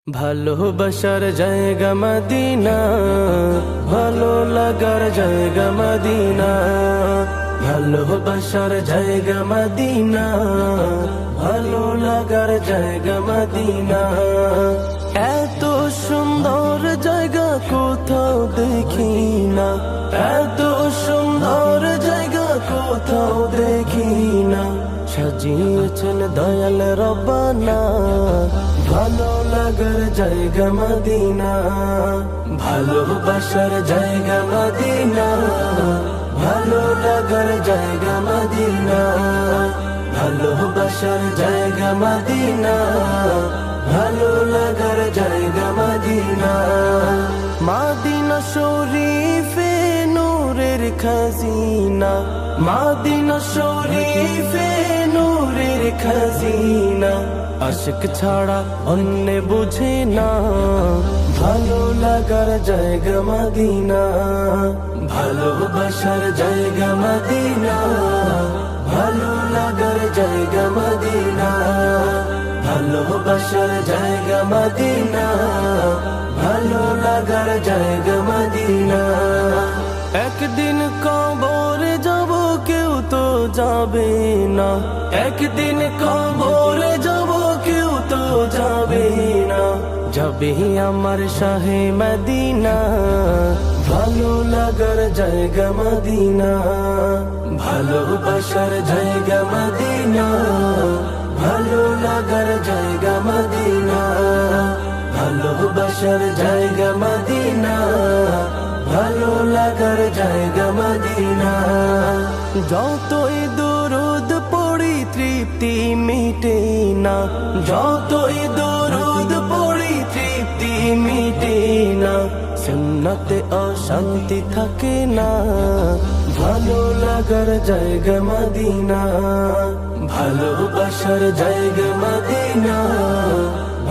ভালোবাসার জায়গা মদিনা, ভালো লাগার জায়গা মদিনা। ভালোবাসার জায়গা মদিনা, ভালো লাগার জায়গা মদিনা। এত সুন্দর জায়গা কোথাও দেখি না, এত সুন্দর জায়গা কোথাও দেখি না। সাজিয়েছেন দয়াল রব্বানা, ভালো লাগার জায়গা মদিনা। ভালোবাসার জায়গা মদিনা, ভালো লাগার জায়গা মদিনা। ভালোবাসার জায়গা মদিনা, ভালো লাগার জায়গা মদিনা। মদিনা শরীফে নূরের খাজিনা, মদিনা শরীফে নূরের খাজিনা। আশিক ছাড়া অন্য বুঝে না, ভালো লাগার জায়গা মদিনা। ভালোবাসার জায়গা মদিনা, ভালো লাগার জায়গা মদিনা। ভালোবাসার জায়গা মদিনা, ভালো লাগার জায়গা মদিনা। একদিন কবরে যাব কেউ তো যাবে না, একদিন কবরে যাব কেউ তো যাবে না। যাবে আমার শাহে মদিনা, ভালো লাগার জায়গা মদিনা। ভালোবাসার জায়গা মদিনা, ভালো লাগার জায়গা মদিনা। ভালোবাসার জায়গা মদিনা, ভালো লাগার জায়গা মদিনা। যতই দরুদ পড়ি তৃপ্তি মিটে না, যতই দরুদ পড়ি তৃপ্তি মিটে না। সুন্নতে অশান্তি থাকে না, ভালো লাগার জায়গা মদিনা। ভালোবাসার জায়গা মদিনা,